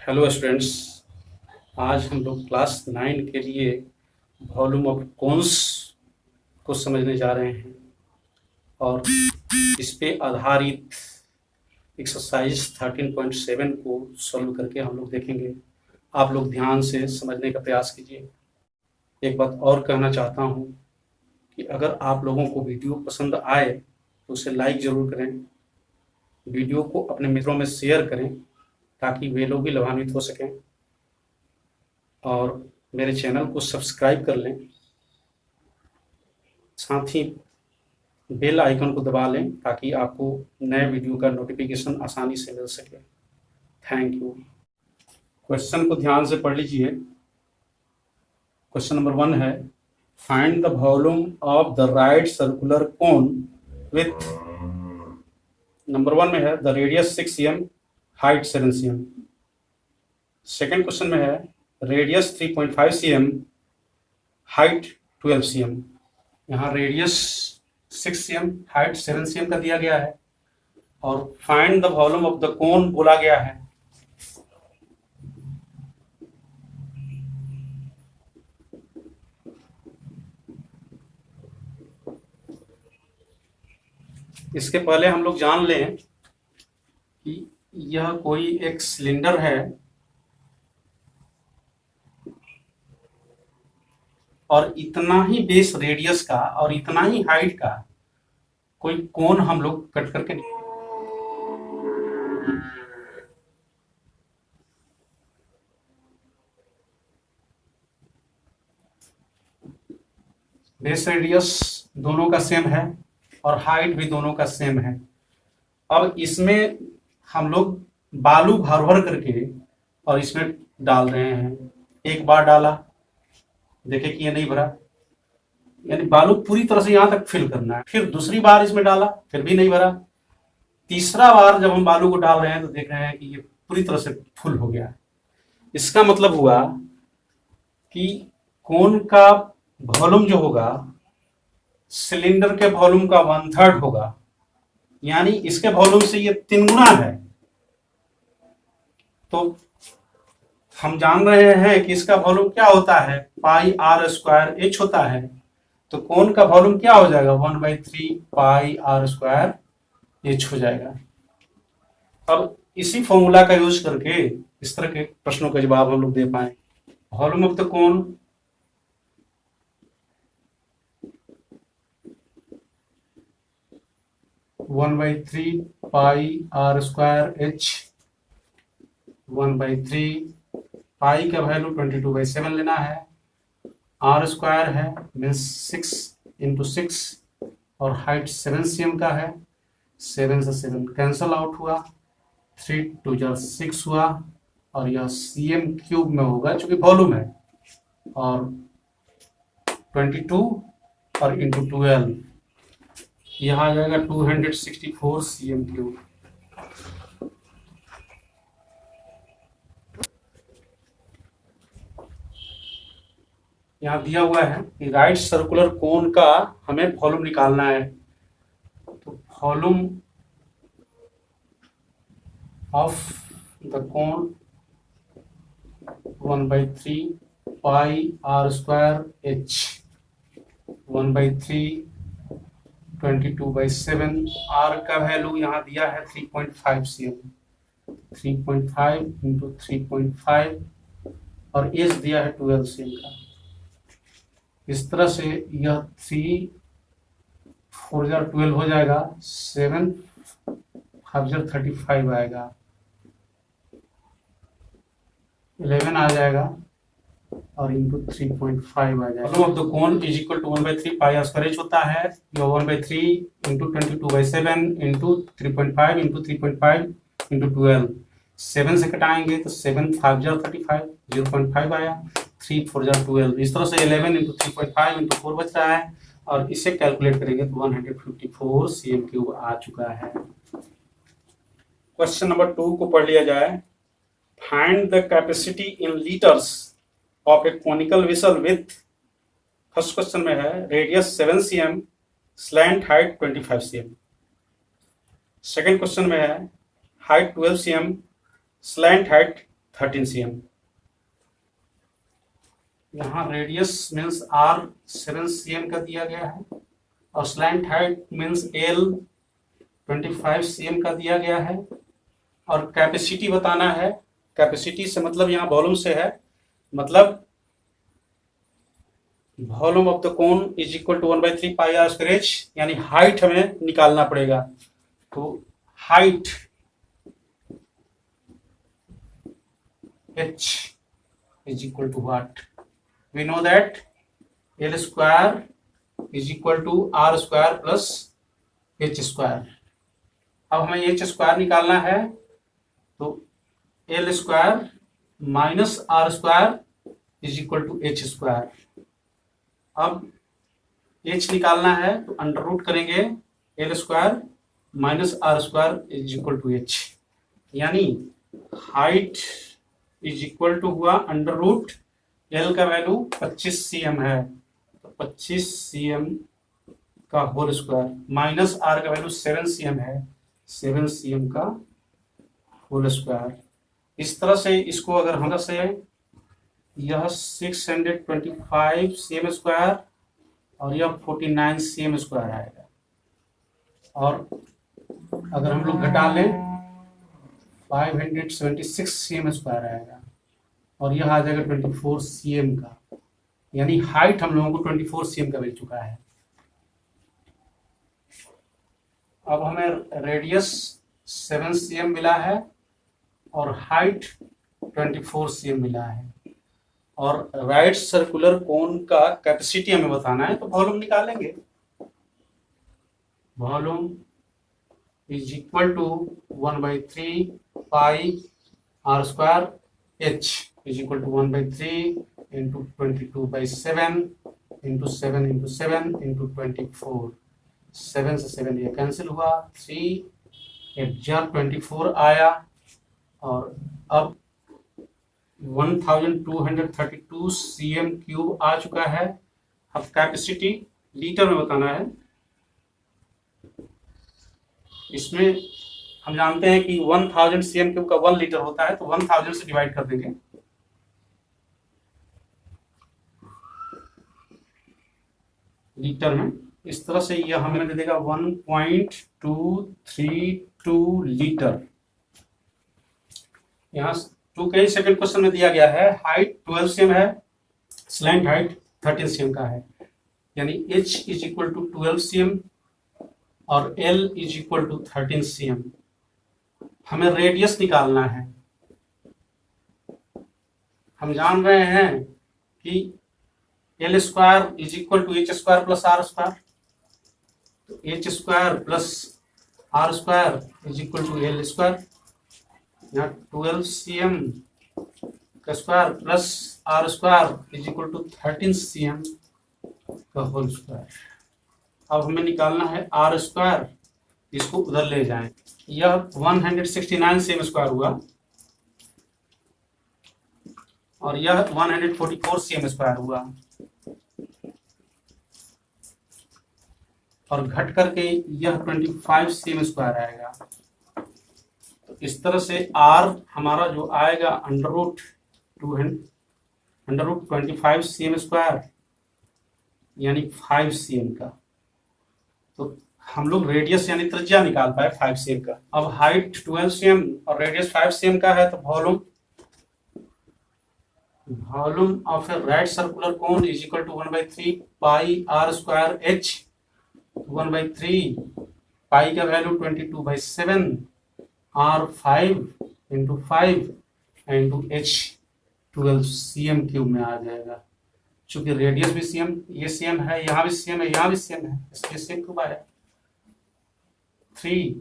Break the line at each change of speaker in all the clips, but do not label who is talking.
Hello students. आज हम लोग क्लास 9 के लिए वॉल्यूम ऑफ कोन्स को समझने जा रहे हैं और इस पे आधारित एक्सरसाइज 13.7 को सॉल्व करके हम लोग देखेंगे। आप लोग ध्यान से समझने का प्रयास कीजिए। एक बात और कहना चाहता हूँ कि अगर आप लोगों को वीडियो पसंद आए तो उसे लाइक ज़रूर करें, वीडियो को अपने मित्रों में शेयर करें ताकि वे लोग भी लाभान्वित हो सकें और मेरे चैनल को सब्सक्राइब कर लें। साथ ही बेल आइकन को दबा लें ताकि आपको नए वीडियो का नोटिफिकेशन आसानी से मिल सके। Thank you. क्वेश्चन को ध्यान से पढ़ लीजिए। क्वेश्चन नंबर 1 है, find the volume of the right circular cone with, number 1 में है the radius 6 cm, height 7 cm। Second question में है रेडियस 3.5 cm, हाइट 12 cm। यहाँ रेडियस 6 cm, हाइट 7 cm का दिया गया है और find the volume of the कोन बोला गया है। इसके पहले हम लोग जान लें कि यह कोई एक सिलेंडर है और इतना ही बेस रेडियस का और इतना ही हाइट का कोई कोन हम लोग कट करके बेस रेडियस दोनों का सेम है और हाइट भी दोनों का सेम है। अब इसमें हम लोग बालू भर भर करके और इसमें डाल रहे हैं। एक बार डाला, देखे कि ये नहीं भरा, यानी बालू पूरी तरह से यहां तक फिल करना है। फिर दूसरी बार इसमें डाला, फिर भी नहीं भरा। तीसरा बार जब हम बालू को डाल रहे हैं तो देख रहे हैं कि ये पूरी तरह से फुल हो गया। इसका मतलब हुआ कि कोन का वॉल्यूम जो होगा सिलेंडर के वॉल्यूम का 1/3 होगा, यानी इसके वॉल्यूम से ये 3 गुना है। तो हम जान रहे हैं कि इसका वॉल्यूम क्या होता है, पाई आर स्क्वायर एच होता है। तो कोन का वॉल्यूम क्या हो जाएगा, 1/3 पाई आर स्क्वायर एच हो जाएगा। अब इसी फॉर्मूला का यूज करके इस तरह के प्रश्नों का जवाब हम लोग दे पाए। Volume of the cone one by three pi r square h, 1/3 pi का वैल्यू 22/7 लेना है। आर स्क्वायर है मीन्स 6 इंटू 6 और हाइट 7 cm का है। 7 से 7 कैंसल आउट हुआ, 3 2 जा 6 हुआ और यह cm³ में होगा चूंकि वॉल्यूम है। और 22 और इंटू 12 यह आ जाएगा 264 cm³। यहाँ दिया हुआ है कि राइट सर्कुलर कोन का हमें वॉल्यूम निकालना है। तो volume of the cone 1/3 pi r square h, 1/3 22/7। R का वैल्यू यहाँ दिया है 3.5 cm, 3.5 इंटू 3.5 और एच दिया है 12 cm का। इस तरह से यह 3 4 जार 12 हो जाएगा, 7 5 जार 35 आएगा, 11 आ जाएगा और इंटू 3.5 आ जाएगा। Volume of the cone is equal to 1/3 pi r square h होता है। यह 1/3 इंटू 22/7 इंटू 3.5 इंटू 3.5 इंटू 12। 7 से घटाएंगे तो 7 5 जार 35, 0.5 आया, 3 4 जार 12। इस तरह से 11 इंटू 3.5 इंटू 4 बच रहा है और इसे कैलकुलेट करेंगे तो 154 cm³ आ चुका है। क्वेश्चन नंबर 2 को पढ़ लिया जाए। Find the capacity in litres of A conical vessel with, first question में है radius 7 cm, slant height 25 cm। Second question में है height 12 cm, slant height 13 cm। यहाँ रेडियस मीन्स r 7 cm का दिया गया है और slant height means l 25 cm का दिया गया है और कैपेसिटी बताना है। कैपेसिटी से मतलब यहाँ वॉल्यूम से है, मतलब volume of the cone is equal to 1/3 pi r square h, यानी हाइट हमें निकालना पड़ेगा। तो height h is equal to what? We know that L square is equal to R square plus H square। अब हमें H square निकालना है, तो L square minus R square is equal to H square। अब H निकालना है तो under root करेंगे L square minus R square is equal to H, यानी हाइट इज इक्वल टू हुआ अंडर रूट L का वैल्यू 25 cm है, तो 25 cm का होल स्क्वायर माइनस R का वैल्यू 7 cm है, 7 cm का होल स्क्वायर। इस तरह से इसको अगर हम से यह 625 cm स्क्वायर और यह 49 cm स्क्वायर आएगा, और अगर हम लोग घटा लें 576 cm स्क्वायर आएगा और यह आ जाएगा 24 cm का, यानी हाइट हम लोगों को 24 cm का मिल चुका है। अब हमें रेडियस 7 cm मिला है और हाइट 24 cm मिला है, और राइट सर्कुलर कोन का कैपेसिटी हमें बताना है, तो वॉल्यूम निकालेंगे। Volume is equal to 1/3 pi r square h is equal to 1/3 into 22/7 into 7 into 7 into 24। 7 से 7 ये कैंसिल हुआ, 3 8 24 आया, और अब 1232 cm क्यूब आ चुका है। अब कैपेसिटी लीटर में बताना है। इसमें हम जानते हैं कि 1000 cm क्यूब का 1 लीटर होता है, तो 1000 से डिवाइड कर देंगे। लीटर में इस तरह से यह हमें दे देगा 1.232 लीटर। यहाँ टू के सेकंड क्वेश्चन में दिया गया है, हाइट 12 cm है, स्लैंट हाइट 13 cm का है, यानी h is equal to 12 cm और L is equal to 13 cm। हमें रेडियस निकालना है। हम जान रहे हैं कि L square is equal to H square plus R square, तो H square plus R square is equal to L square. यहाँ 12 cm का square plus R square is equal to 13 cm का होल स्क्वायर। अब हमें निकालना है R square, इसको उधर ले जाएं। यह 169 cm स्क्वायर हुआ और यह 144 cm स्क्वायर हुआ, और घट करके यह 25 cm स्क्वायर आएगा। तो इस तरह से R हमारा जो आएगा अंडर रूट 25 cm स्क्वायर, यानी 5 cm का। तो हम लोग रेडियस यानी त्रिज्या निकाल पाए 5 cm का। अब हाइट 12 cm और रेडियस 5 cm का है, तो volume of a right circular cone is equal to 1/3 pi r square h. 1/3 pi का value 22/7 r 5 into 5 into h 12 cm cube में आ जाएगा। चूंकि रेडियस भी cm, ये cm है, यहाँ भी cm है, यहाँ भी cm है, इसलिए cm क्यूब आया। 3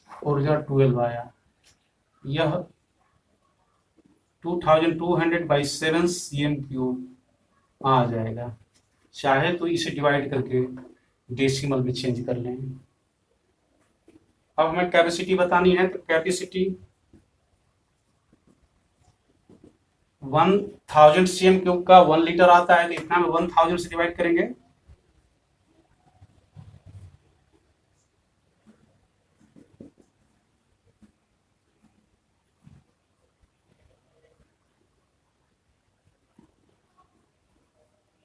4 12 आया। यह 2200/7 cm क्यूब आ जाएगा। चाहे तो इसे डिवाइड करके डेसिमल में चेंज कर लें। अब हमें कैपेसिटी बतानी है, तो कैपेसिटी 1000 cm क्यूब का 1 लीटर आता है, तो इतना में 1000 से डिवाइड करेंगे।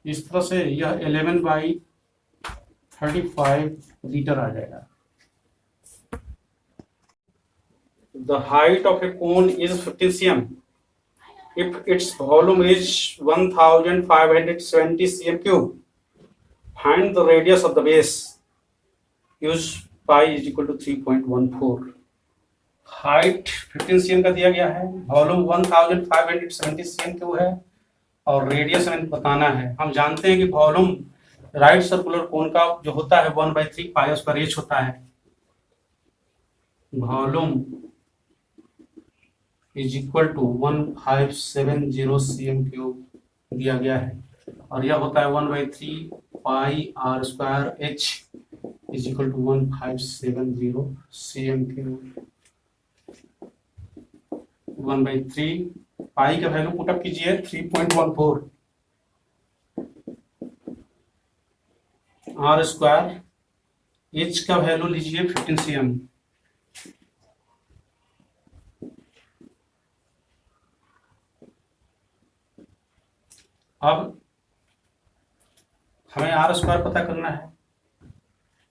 इस तरह से यह 11/35 लीटर आ जाएगा। The height of a cone is 15 cm. If its volume is 1570 cm cube, find the radius of the base. Use pi is equal to 3.14. Height 15 cm का दिया गया है, वॉल्यूम 1570 cm क्यूब है और रेडियस हमें बताना है। हम जानते हैं कि वॉल्यूम राइट सर्कुलर कोन का जो होता है 1/3 पाई उसका रेच होता है। Volume is equal to 1570 cm cube दिया गया है और यह होता है 1/3 pi r square h is equal to 1570 cm cube. 1/3 pi का वैल्यू पुटअप कीजिए 3.14, r स्क्वायर h का वैल्यू लीजिए 15 cm। अब हमें r स्क्वायर पता करना है,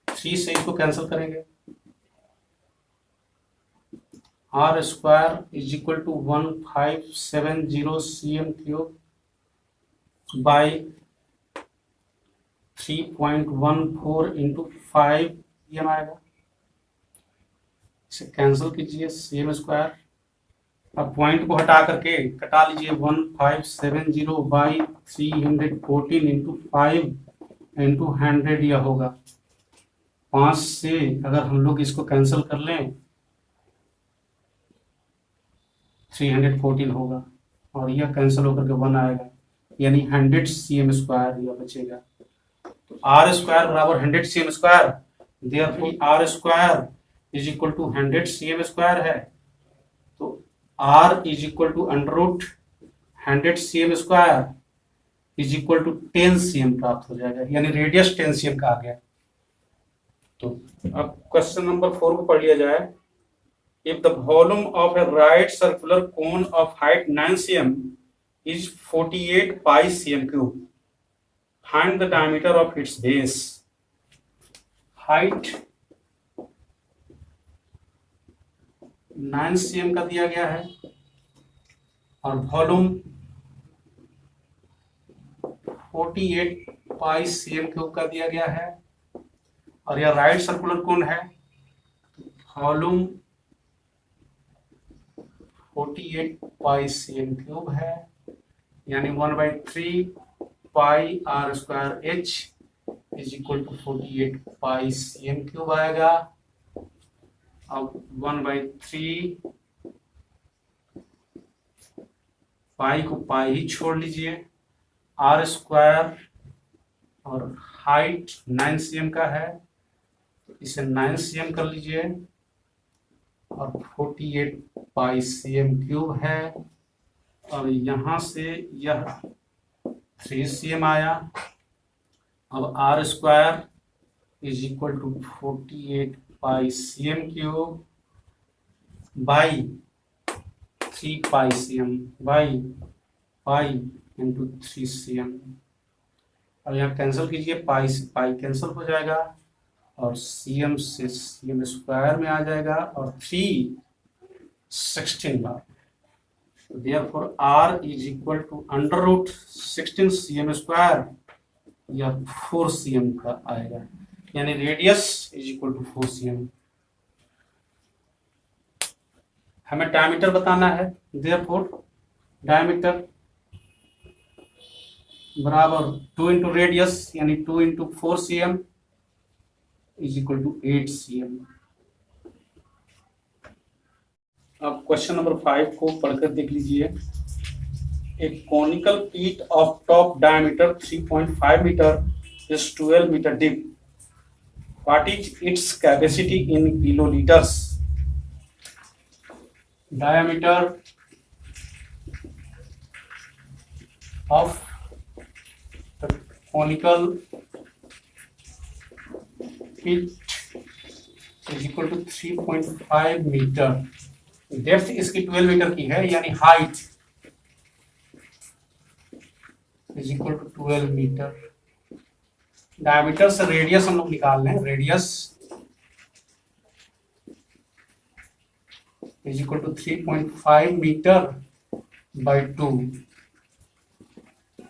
3 से इसको कैंसिल करेंगे, r square is equal to 1570 cm cube by 3.14 into 5 cm आएगा। इसे कैंसिल कीजिए, cm स्क्वायर। अब पॉइंट को हटा करके कटा लीजिए, 1570 बाई 314 इंटू 5 इंटू 100 यह होगा। 5 से अगर हम लोग इसको कैंसिल कर लें 314 होगा और यह कैंसिल होकर के 1 आएगा, यानी 100 cm स्क्वायर यह बचेगा। तो r स्क्वायर बराबर 100 cm square, therefore r square is equal to 100 cm square है। तो r is equal to under root 100 cm square is equal to 10 cm प्राप्त हो जाएगा, यानी रेडियस 10 cm का आ गया। तो अब क्वेश्चन नंबर 4 को पढ़ लिया जाए। If the volume of a right circular cone of height 9 cm is 48 pi cm cube, find the diameter of its base. Height 9 cm का दिया गया है और वॉल्यूम 48 पाई cm क्यूब का दिया गया है और यह राइट सर्कुलर कोन है। वॉल्यूम 48 पाई cm क्यूब है, यानी 1/3 pi r square h is equal to 48 pi cm cube आएगा। अब 1/3 पाई को पाई ही छोड़ लीजिए, r स्क्वायर और हाइट 9 cm का है तो इसे 9 cm कर लीजिए और 48 पाई cm क्यूब है और यहाँ से यह 3 cm आया। अब r square is equal to 48 pi cm cube by 3 pi cm by pi into 3 cm। अब यहाँ कैंसिल कीजिए, पाई से पाई कैंसिल हो जाएगा और cm से cm स्क्वायर में आ जाएगा और 3 16 बार। Therefore r is equal to under root 16 cm square या 4 cm का आएगा, यानी radius is equal to 4 cm। हमें डायमीटर बताना है, therefore डायमीटर बराबर 2 इंटू रेडियस यानी 2 into 4 cm is equal to 8 cm। अब क्वेश्चन नंबर 5 को पढ़कर देख लीजिए। एक conical pit of top diameter 3.5 metre is 12 metre deep, what is its capacity in kilolitres? Diameter of conical pit is equal to 3.5 metre. Depth इसकी 12 metre की है, यानी height is equal to 12 metre. Diameter से radius हम लोग निकाल लें, radius is equal to 3.5 metre by 2।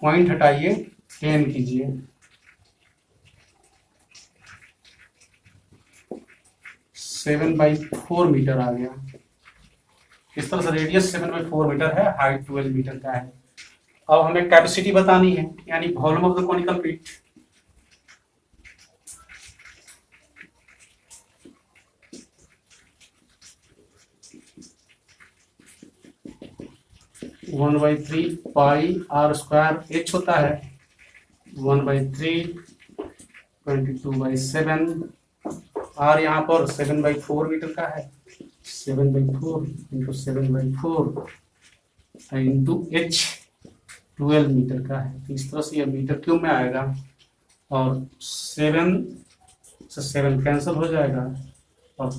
Point हटाइए, 10 कीजिए, 7/4 मीटर आ गया। इस तरह से रेडियस 7/4 मीटर है, हाइट 12 मीटर का है। अब हमें कैपेसिटी बतानी है, यानी volume of the conical pit. One by 3 pi r square h होता है, 1/3 22/7। आर यहाँ पर 7/4 मीटर का है, 7/4 इंटू 7/4 इंटू एच 12 मीटर का है। तो इस तरह से यह मीटर क्यूब में आएगा, और 7 से 7 कैंसिल हो जाएगा, और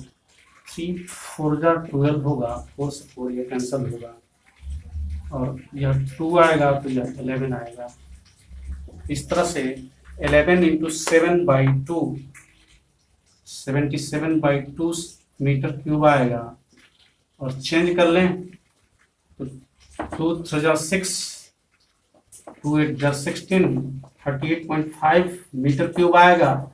3 4 12 होगा, 4 से 4 ये कैंसिल होगा, और यह 2 आएगा तो यह 11 आएगा। इस तरह से 11 इंटू 7/2 77/2 मीटर क्यूब आएगा। और चेंज कर लें तो 2 3 6, 2 8 16, 38.5 मीटर क्यूब आएगा।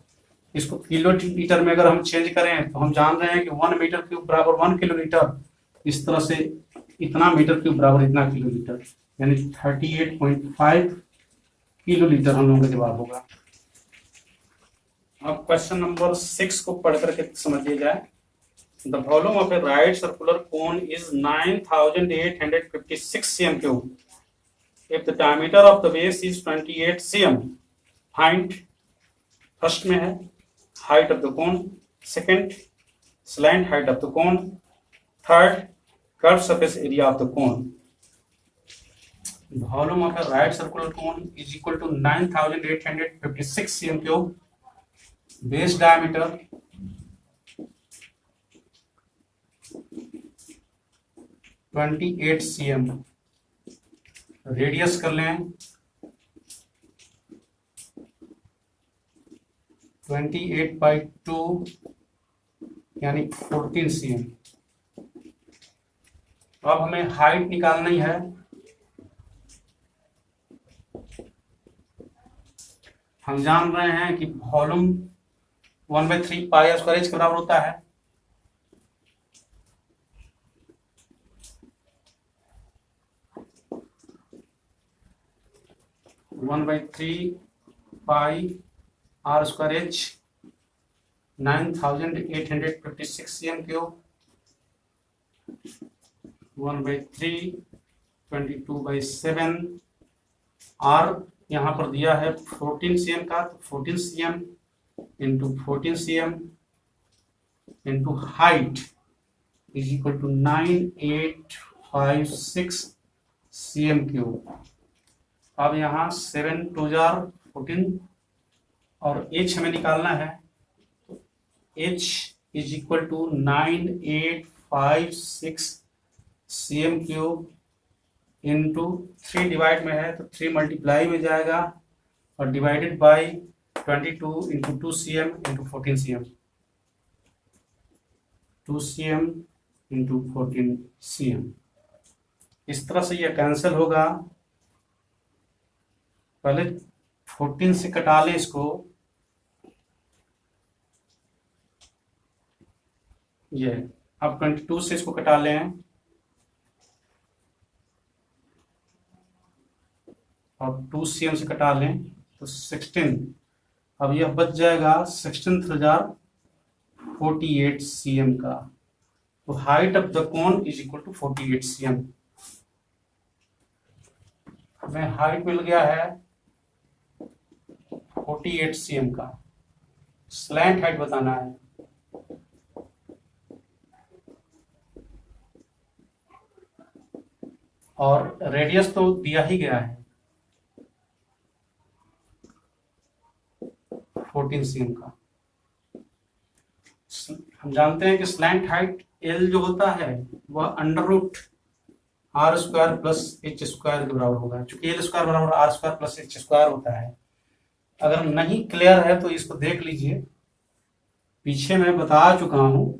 इसको किलो लीटर में अगर हम चेंज करें तो हम जान रहे हैं कि 1 मीटर क्यूब बराबर 1 किलो लीटर। इस तरह से इतना मीटर क्यूब बराबर इतना किलो लीटर, यानी 38.5 किलो लीटर हम लोगों का जवाब होगा। अब क्वेश्चन नंबर 6 को पढ़ करके समझिए जाए। The volume of a right circular cone is 9856 cm cube if the diameter of the base is 28 cm। Find, first में है height of the cone, second slant height of the cone, third curve surface area of the cone. Volume of a right circular cone is equal to 9856 cm cube, base diameter 28 cm, radius कर लें 28/2 यानी 14 cm। अब हमें height निकालनी है। हम जान रहे हैं कि volume 1/3 pi r square h के बराबर होता है। One by 3 pi r square h 9856 cm cube, 1/3 22/7। R यहाँ पर दिया है 14 cm का, तो 14 cm into 14 cm into height is equal to 9856 cm cube. अब यहाँ 7 2 14 और h हमें निकालना है, तो h is equal to 9856 cm cube into 3 divide में है तो 3 मल्टीप्लाई में जाएगा, और divided by 22 into 2 cm into 14 cm, 2 cm into 14 cm। इस तरह से यह कैंसिल होगा। पहले 14 से कटा लें इसको, ये अब 22 से इसको कटा लें, और 2 cm से कटा लें तो 16। अब यह बच जाएगा 16 48 cm का। तो height of the cone is equal to 48 cm। हमें हाइट मिल गया है 48 cm का। स्लैंट हाइट बताना है, और रेडियस तो दिया ही गया है 14 cm का। हम जानते हैं कि स्लैंट हाइट L जो होता है वह under root r square plus h square के बराबर होगा, चूंकि एल स्क्वायर बराबर r square plus h square होता है। अगर नहीं क्लियर है तो इसको देख लीजिए, पीछे मैं बता चुका हूं।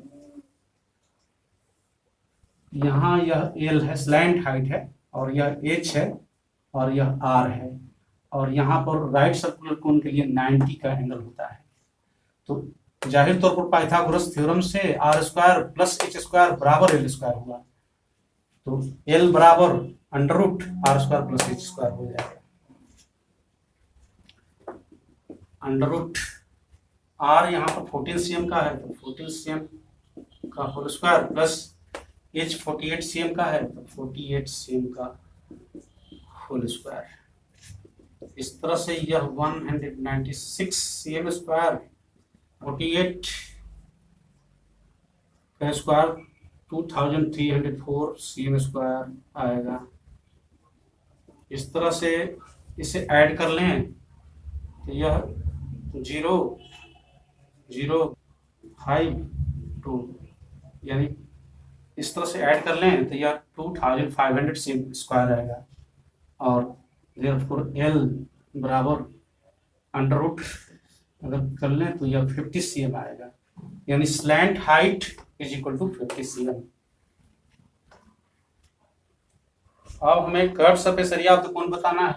यहाँ यह एल है, स्लैंट हाइट है, और यह एच है, और यह आर है, और यहाँ पर राइट सर्कुलर कोन के लिए 90 का एंगल होता है। तो जाहिर तौर पर पाइथागोरस थ्योरम से r square plus h square बराबर एल स्क्वायर होगा, तो एल बराबर under root r square plus h square हो जाएगा। अंडर रूट आर यहाँ पर 14 सीएम का है, तो 14 सीएम का whole square plus h 48 cm का है, तो 48 सीएम का होल स्क्वायर। इस तरह से यह 196 सीएम स्क्वायर 48 का स्क्वायर 2304 सीएम स्क्वायर आएगा। इस तरह से इसे ऐड कर लें तो यह 0.052 यानी इस तरह से ऐड कर लें तो यह 2500 सीएम स्क्वायर आएगा। और देयरफॉर एल बराबर अंडर रूट अगर कर लें तो यह 50 सीएम आएगा, यानी slant height is equal to 50 cm. अब हमें curve surface area of the cone बताना है।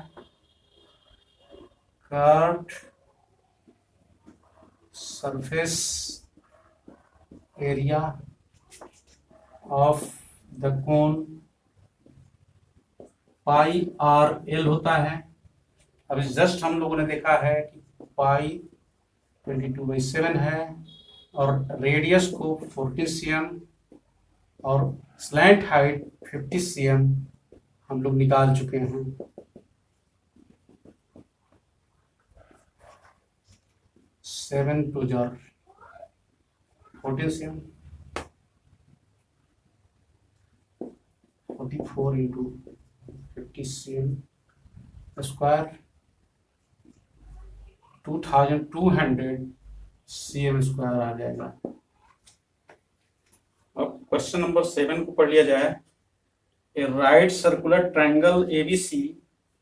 Curve surface area of the cone pi r L होता है। अभी जस्ट हम लोगों ने देखा है कि पाई 22/7 है और रेडियस को 14 सीएम और स्लैंट हाइट 50 सीएम हम लोग निकाल चुके हैं। सेवन टू जार 14 CM 44 into 50 CM square 2200 CM square आ जाएगा। अब क्वेश्चन नंबर 7 को पढ़ लिया जाए। A right circular triangle ABC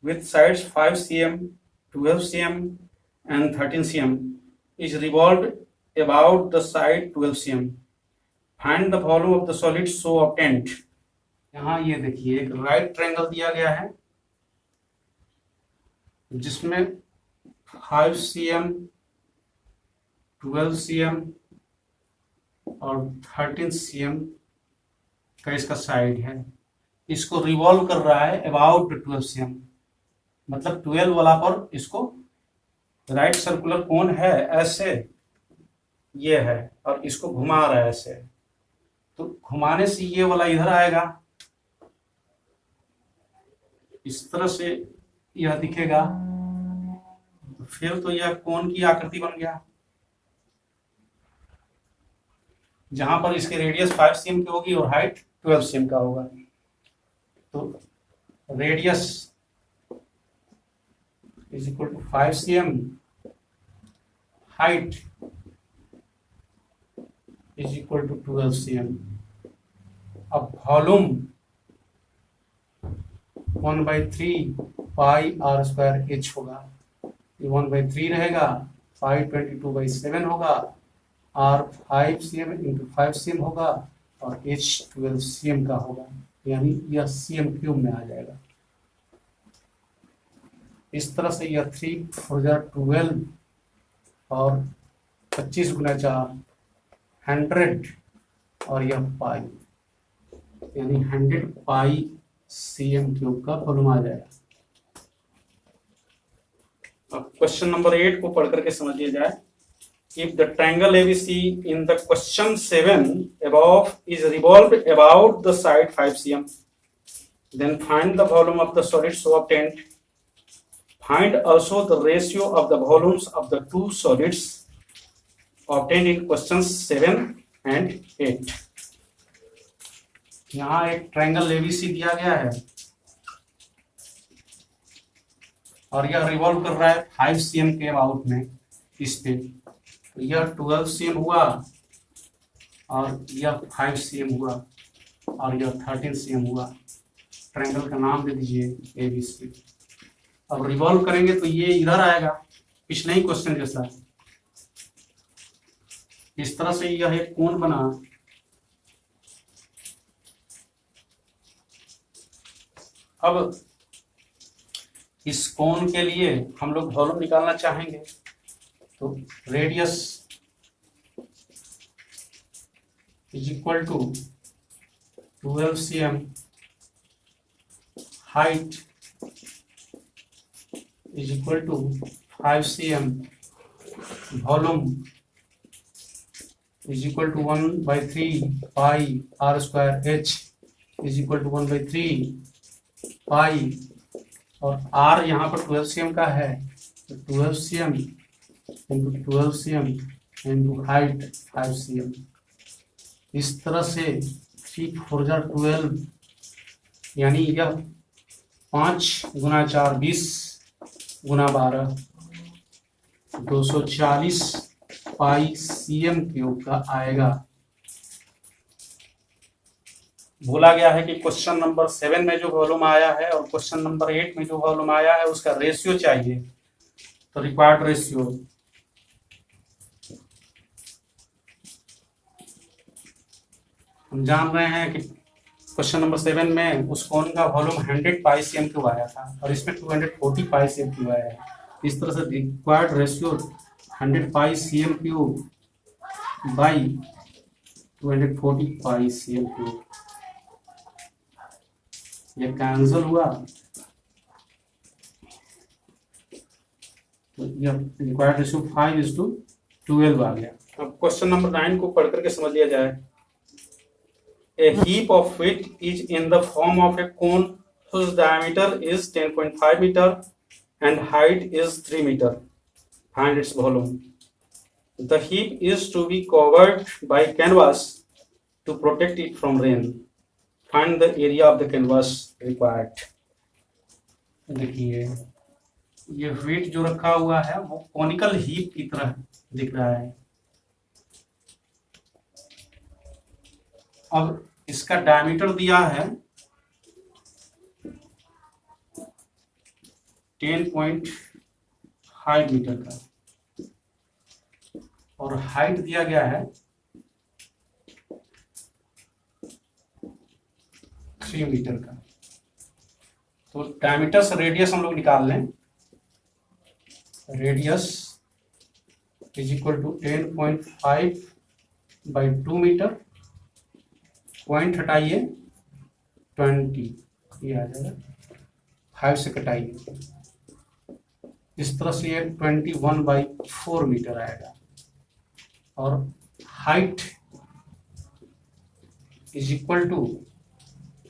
with sides 5 cm, 12 cm and 13 cm is revolved about the side 12 cm. Find the volume of the solid so obtained. यहाँ ये देखिए एक राइट ट्रायंगल दिया गया है जिसमें 5 cm, 12 cm और 13 cm का इसका साइड है। इसको रिवॉल्व कर रहा है अबाउट 12 cm, मतलब 12 वाला पर इसको राइट सर्कुलर कोन है ऐसे ये है और इसको घुमा रहा है ऐसे, तो घुमाने से ये वाला इधर आएगा, इस तरह से यह दिखेगा, तो फिर तो यह कोन की आकृति बन गया। जहां पर इसकी रेडियस 5 cm की होगी और हाइट 12 cm का होगा, तो radius is equal to 5 cm, height is equal to 12 cm। अब volume 1/3 pi r square h होगा, ये 1/3 रहेगा, पाई 22/7 होगा, आर 5 cm इंटू 5 cm होगा और एच 12 cm का होगा, यानी यह cm क्यूब में आ जाएगा। इस तरह से यह 3 4 12 और 25 गुना 4 100 और यह पाई, यानी 100 पाई cm क्यूब का वॉल्यूम आ जाएगा। अब क्वेश्चन नंबर 8 को पढ़ करके समझ लिया जाए। If the triangle ABC in the question 7 above is revolved about the side 5 cm, then find the volume of the solid so obtained. Find also the ratio of the volumes of the two solids obtained in questions 7 and 8. यहाँ एक triangle ABC दिया गया है और यह revolve कर रहा है 5 cm के अबाउट में इस पे, तो यह 12 cm हुआ और यह 5 cm हुआ और यह 13 cm हुआ। ट्रायंगल का नाम दे दीजिए ABC। अब रिवॉल्व करेंगे तो ये इधर आएगा, पिछले ही क्वेश्चन जैसा। इस तरह से यह एक कोण बना। अब इस कोण के लिए हम लोग वॉल्यूम निकालना चाहेंगे, तो radius is equal to 12 cm, height is equal to 5 cm, volume is equal to 1/3 pi r square h is equal to 1/3 pi, और r यहाँ पर 12 cm का है, तो 12 cm into 12 cm into height 5 cm। इस तरह से 3 4 12, यानी यह 5 गुना 4 20 गुना 12 240 पाई cm³ का आएगा। बोला गया है कि क्वेश्चन नंबर 7 में जो वॉल्यूम आया है और क्वेश्चन नंबर 8 में जो वॉल्यूम आया है उसका रेशियो चाहिए। तो रिक्वायर्ड रेशियो हम जान रहे हैं कि क्वेश्चन नंबर 7 में उस कोण का वॉल्यूम 100 पाई cm³ आया था और इसमें 240 पाई cm³ आया है। इस तरह से required ratio 100 pi cm³ by 240 pi cm³, ये कैंसिल हुआ, तो यह रिक्वायर्ड रेशियो 5:12 आ गया। अब क्वेश्चन नंबर 9 को पढ़ करके समझ लिया जाए। A heap of wheat is in the form of a cone whose diameter is 10.5 meter and height is 3 meter. Find its volume. The heap is to be covered by canvas to protect it from rain. Find the area of the canvas required. देखिए ये wait जो रखा हुआ है वो conical heap की तरह दिख रहा है। अब इसका डायमीटर दिया है 10.5 मीटर का और हाइट दिया गया है 3 मीटर का। तो डायमीटर से रेडियस हम लोग निकाल लें। Radius is equal to 10.5/2 metre, point हटाइए 20, ये आ जाएगा, 5 से कटाइए, इस तरह से ये 21/4 मीटर आएगा। और height is equal to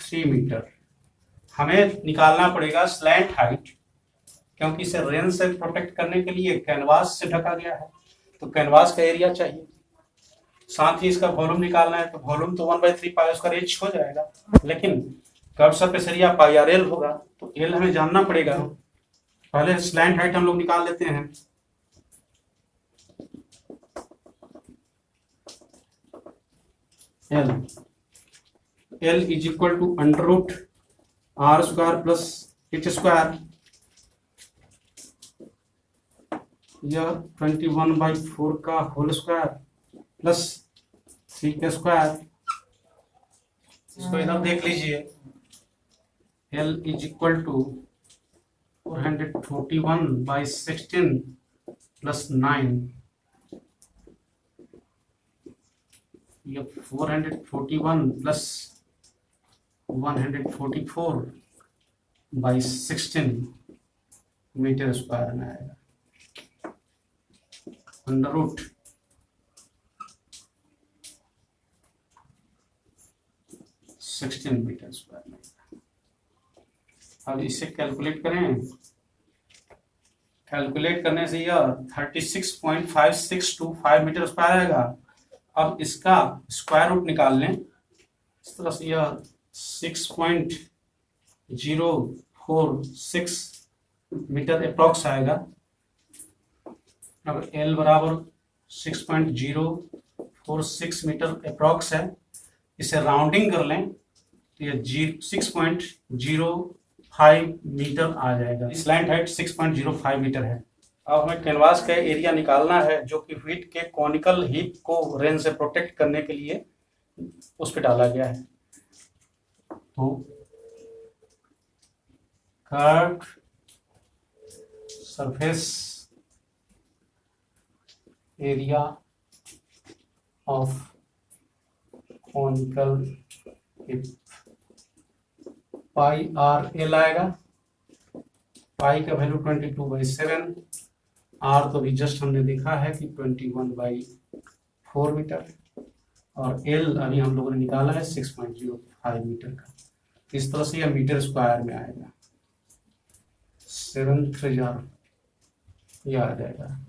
3 metre. हमें निकालना पड़ेगा स्लैंट हाइट, क्योंकि इसे रेन से प्रोटेक्ट करने के लिए कैनवास से ढका गया है, तो कैनवास का एरिया चाहिए। साथ ही इसका वॉल्यूम निकालना है, तो वॉल्यूम तो 1/3 पाई स्क्वायर h हो जाएगा, लेकिन curve surface area pi RL होगा, तो L हमें जानना पड़ेगा। पहले स्लैंट हाइट हम लोग निकाल लेते हैं। L is equal to √r square plus h square, यह 21/4 का होल स्क्वायर प्लस 3 स्क्वायर। इसको इधर देख लीजिए। L is equal to 441/16 plus 9, ये 441 प्लस 144/16 मीटर स्क्वायर में आएगा। √16 मीटर स्क्वायर में। अब इसे कैलकुलेट करें। कैलकुलेट करने से यह 36.5625 मीटर स्क्वायर आएगा। अब इसका स्क्वायर रूट निकाल लें। इस तरह से यह 6.046 मीटर अप्रॉक्स आएगा। अब L बराबर 6.046 मीटर अप्रॉक्स है। इसे राउंडिंग कर लें तो ये 6.05 मीटर आ जाएगा। स्लैंट हाइट 6.05 मीटर है। अब हमें कैनवास का एरिया निकालना है जो कि व्हीट के कॉनिकल हिप को रेन से प्रोटेक्ट करने के लिए उस पर डाला गया है। तो curve surface area of conical hip pi r L आएगा। पाई का वैल्यू 22/7, आर तो अभी जस्ट हमने देखा है कि 21/4 मीटर, और एल अभी हम लोगों ने निकाला है 6.05 मीटर का। इस तरह से यह मीटर स्क्वायर में आएगा। 7×3 यह आ जाएगा,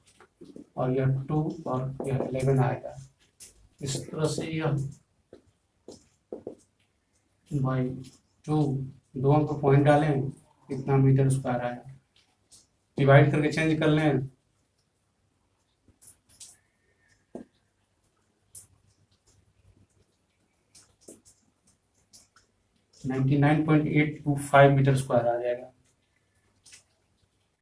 और यह 2 और यह 11 आएगा। इस तरह से यह बाई 2 दोनों को पॉइंट डालें, कितना मीटर स्क्वायर आया, डिवाइड करके चेंज कर लें। $99.825 मीटर स्क्वायर आ जाएगा।